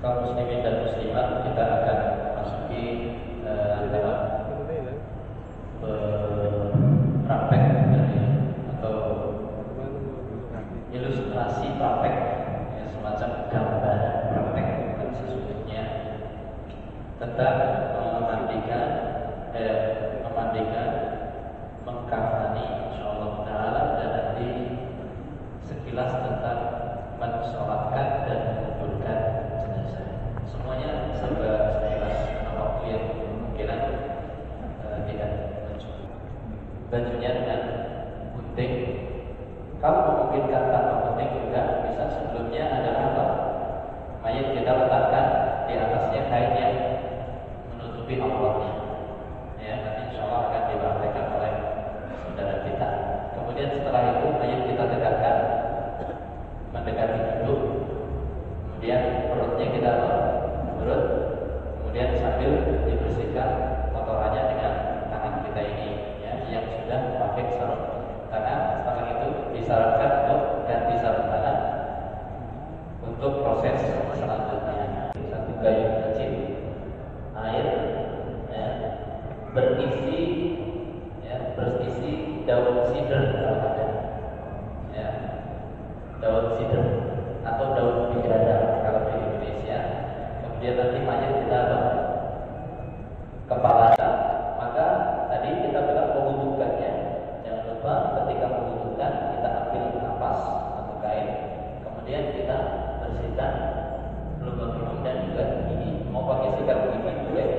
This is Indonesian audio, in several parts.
kaum muslimin dan muslimat, kita akan masuki tahap praktek atau ilustrasi praktek, ya, semacam gambaran praktek yang sesungguhnya tentang memandikan, mengkafani insyaallah taala, dan nanti sekilas tentang mensolatkan dan menguburkan jenazah. Semuanya serba sekilas karena waktu yang kemungkinan tidak mencukupi. Bajunya dengan gunting. Kalau memungkinkan tanpa gunting juga bisa. Sebelumnya adalah apa? Mayat kita letakkan di atasnya kain yang menutupi auratnya. Ya, nanti insyaallah akan dipraktekkan oleh saudara kita. Kemudian setelah itu mayat kita tegakkan mendekati duduk, kemudian perutnya kita urut, kemudian sambil dibersihkan kotorannya dengan tangan kita ini, ya, yang sudah pakai sarung tangan. Setelah itu disarankan untuk ganti sarung tangan untuk proses selanjutnya. Satu gayung kecil air, ya, berisi daun sidr kalau ada, ya, daun sidr atau daun bidara kalau di Indonesia. Kemudian nanti mayat kita kepala. Maka tadi kita bilang membutuhkannya. Jangan lupa ketika membutuhkan kita ambil kapas atau kain, kemudian kita bersihkan lubang hidung dan juga gigi. Mau pakai sikat gigi boleh,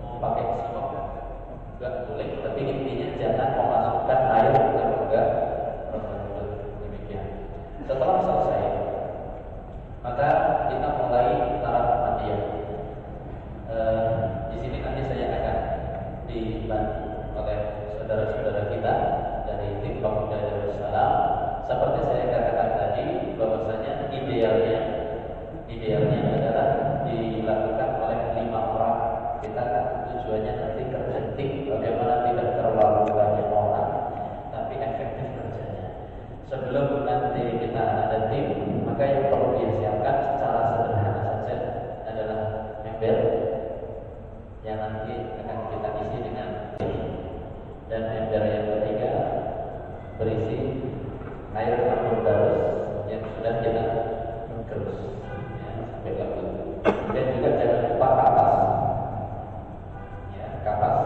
mau pakai siwak juga boleh, tapi intinya jangan memasukkan air ke enggak demikian. Setelah selesai, maka kita mulai tahap pemandian. Di sini nanti saya akan dibantu oleh saudara-saudara kita dari tim Pemuda Darussalam. Seperti saya katakan tadi, bahwasanya idealnya adalah dilakukan oleh 5 orang. Kita tujuannya nanti terbentik bagaimana tidak terlalu banyak orang, tapi efektif kerjanya. Sebelum nanti kita ada tim, maka yang perlu disiapkan secara sederhana saja adalah ember yang nanti akan kita isi dengan dan ember yang ketiga berisi air kapur garus yang sudah kita gerus, ya, sampai gabut. Dan juga jangan lupa kapas, ya, kapas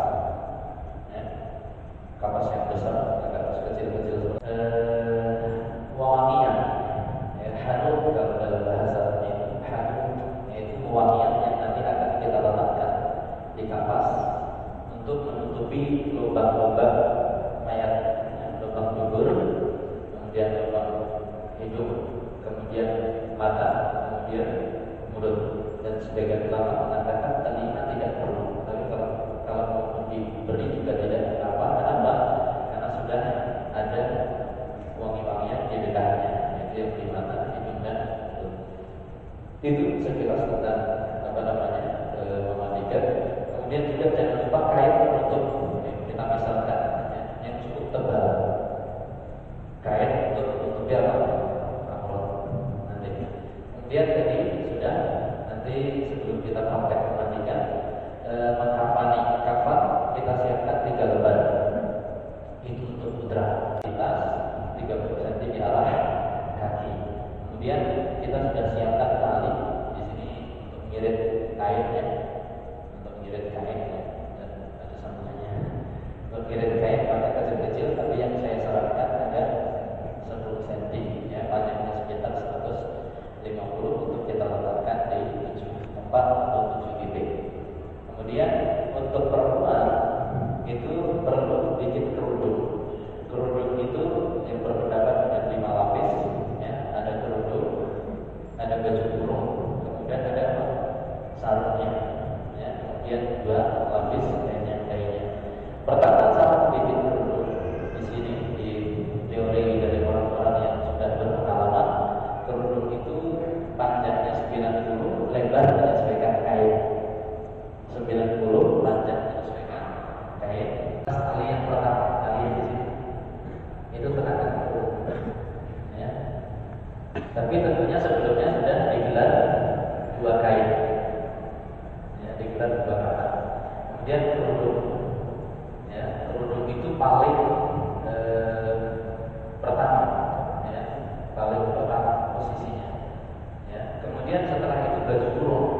yang besar, kapas kecil-kecil. Wangian, ya, hanut kalau dalam bahasa ini, hanut yaitu wangian yang nanti akan kita letakkan di kapas untuk menutupi lubang-lubang mayat, ya, lubang dubur, kemudian lubang hidung, kemudian mata, kemudian mulut. Dan sebagian ulama mengatakan telinga tidak perlu, tapi kalau mau diberi juga tidak apa. Kenapa? Karena sudah ada wangi-wangian di dekatnya, yaitu yang di mata, hidung, dan mulut. Itu sekilas tentang memandikan. Kemudian juga jangan lupa kain penutup. Kita misalkan, ya, yang cukup tebal, kain untuk menutupi aurat nanti. Kemudian tadi sudah, nanti sebelum kita praktek memandikan, mengkafani. Kafan kita siapkan 3 lembar. Itu untuk putra. Atas 30 cm di arah kaki. Kemudian kita sudah siapkan tali di sini untuk mengirit kainnya, dan ada sambungannya. Untuk mengirit kain pakai kecil-kecil, tapi yang saya sarankan ada 10 cm, ya, panjangnya sekitar 150 untuk kita letakkan di 4 atau 7 titik. Kemudian untuk perempuan itu perlu bikin kerudung. Kerudung itu yang berpendapat ada 5 lapis, ya, ada kerudung, ada baju kurung, kemudian ada sarungnya, ya, kemudian 2 lapis kainnya. Pertama, cara bikin kerudung di sini, di teori dari orang-orang yang sudah berpengalaman, kerudung itu panjangnya 90, lebar menyesuaikan kain. 90 panjang menyesuaikan kain. Tali yang pertama, tali yang di sini itu kenakan kerudung, ya. Tapi tentunya sebelumnya sudah digelar 2 kain. kemudian setelah itu baju kurung.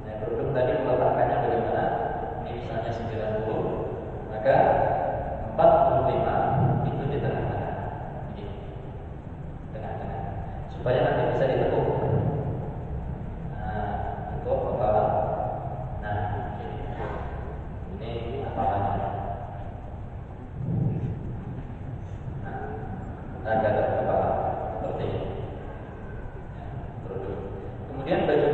Nah, kerudung tadi meletakkannya bagaimana? Ini misalnya 90, maka 45 itu di tengah-tengah, ini tengah-tengah, supaya nanti bisa ditekuk. Nah, tekuk kepala. Nah, ini kepalanya. Nah, dada kepala seperti ini. Kemudian baju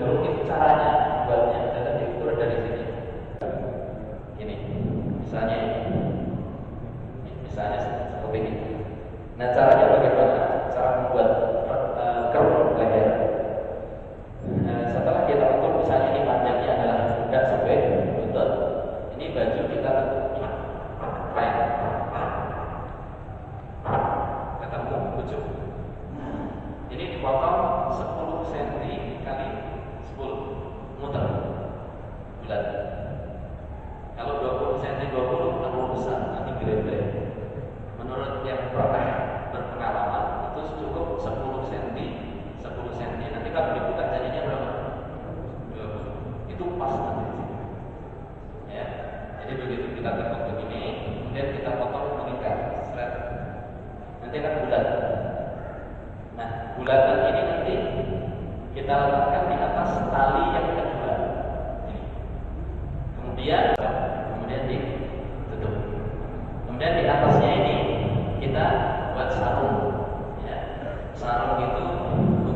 kurung itu caranya buatnya adalah diukur dari sini. Ini, misalnya seperti ini. Nah, caranya bagaimana? Cara membuat kerudung leher. Nah, setelah kita ukur, misalnya ini panjangnya adalah pundak sampai lutut. Ini baju kita ketemu ujung. Ini dipotong 10 cm kali 10 muter bulat. Kalau 20 cm 20 terlalu besar, nanti gede-gede. Menurut yang pernah berpengalaman itu cukup 10 cm 10 cm. Nanti kalau dibuka jadinya berapa? 20. Itu pas nanti. Ya. Jadi begitu kita tekuk begini, kemudian kita potong mengikat, seret. Nanti akan bulat. Nah, bulatan ini nanti kita letakkan di atas tali yang kedua. Ini. Kemudian ditutup. Kemudian di atasnya ini kita buat sarung. Ya. Sarung itu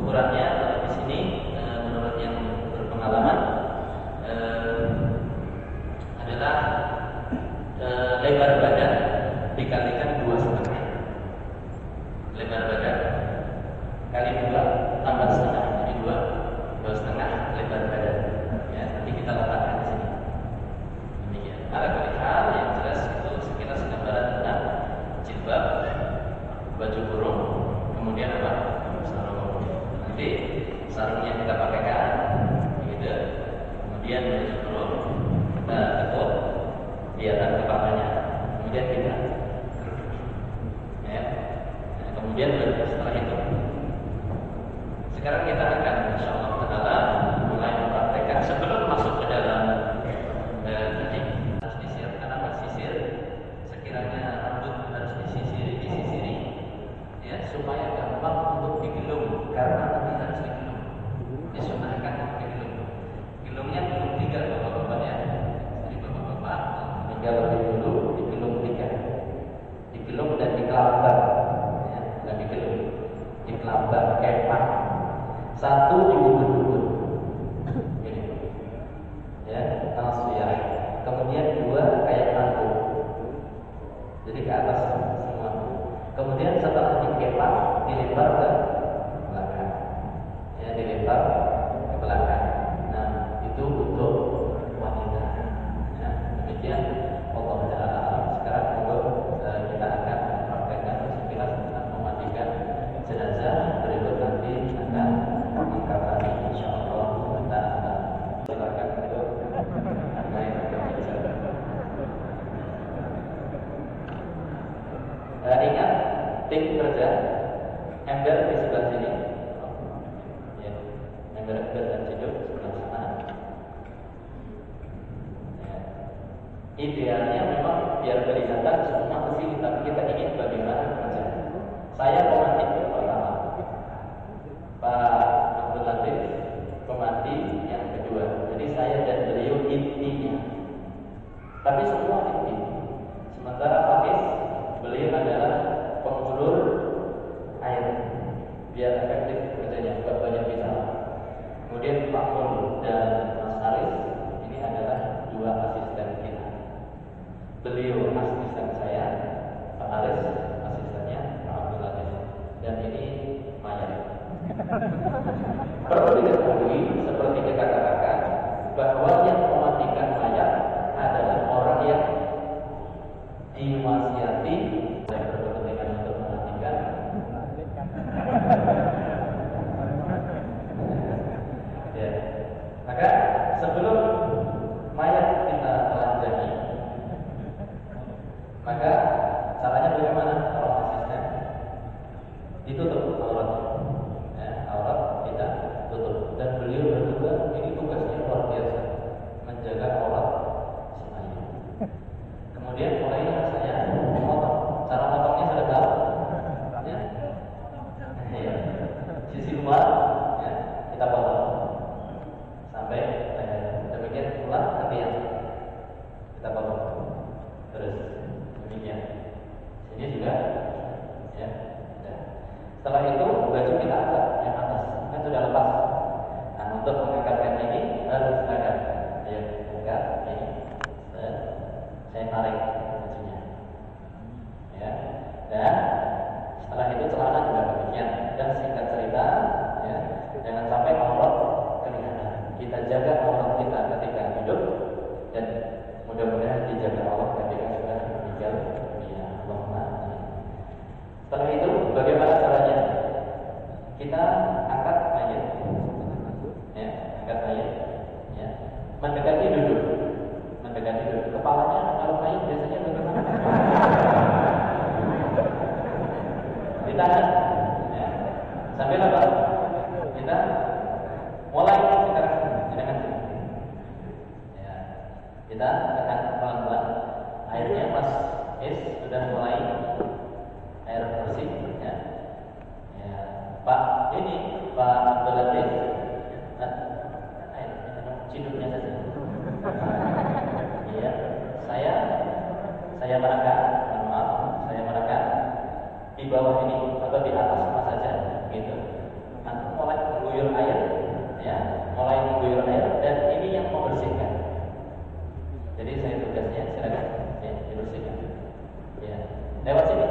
ukurannya kalau di sini menurut yang berpengalaman adalah lebar badan dikalikan 2,5. Lebar badan kali 2 tambah setengah, jadi 2,5 lebar badan. Ya, nanti kita letakkan di sini. Demikian. Ala kulli hal yang jelas itu sekilas gambaran tentang jilbab, baju kurung, kemudian apa? Sarung. Nanti sarungnya kita pakaikan, gitu. Kemudian baju kurung kita tekuk di atas kepalanya, kemudian kita kerudung. Ya. Nah, kemudian setelah itu sekarang kita akan insyaallah ta'ala mulai mempraktekkan sebelum masuk ke dalam tadi harus disiapkan apa? Sisir. Sekiranya rambut harus disisiri ya supaya gampang untuk digelung, karena nanti harus digelung. Disunahkan untuk digelung. Gelungnya gelung 3 bapak-bapak ya. Jadi bapak-bapak tinggal lebih dulu digelung 3. Digelung dan dikelambar. Ya, dan digelung. Dikelambar kepak. 1 dibubur-bubur, ya, tasfiyah. Kemudian 2 kayak mantu, jadi ke atas semua. Kemudian setelah dikepak, dilempar ke belakang, ya, dilempar ke belakang. Nah, itu untuk wanita. Ya, demikian. Allah Taala. Sekarang kita akan mempraktekkan sekilas tentang memandikan jenazah. Berikut nanti akan mengkafani insyaallah ta'ala. Silakan untuk naik ke meja. Ingat tim kerja ember di sebelah sini. Ya, ember dan cincin sebelah sana. Ya. Idealnya memang biar kelihatan semua ke sini, tapi kita ingin bagaimana kerja. Saya pemantik pertama. Pak Abdul Latif pemanti yang kedua. Jadi saya dan beliau intinya. Tapi semua inti. Sementara Pak Is, beliau adalah pengulur air. Biar efektif kerjanya, enggak banyak bicara. Kemudian Pak Mul dan Mas Aris ini adalah 2 asisten kita. Beliau asisten saya, Pak Aris asistennya Pak Abdul Latif. Dan ini mayat. Perlu diketahui seperti kita katakan bahwa yang memandikan mayat adalah orang yang diwasiati dan berkepentingan untuk memandikan. Ya. Maka sebelum mayat kita telanjangi, maka caranya bagaimana? Kalau asisten ditutup aurat, ya, aurat Kita tekan pelan-pelan. Airnya pas sudah mulai air bersih ya. Ya, Pak ini Pak Abdul Aziz, ciduknya saja. Iya, saya merangkak, mohon maaf, saya merangkak di bawah ini atau di atas sama saja, gitu. Nanti mulai guyur air, ya, mulai guyur air dan ini yang membersihkan. Jadi saya tugasnya silakan, ya, dibersihkan. Ya, lewat sini.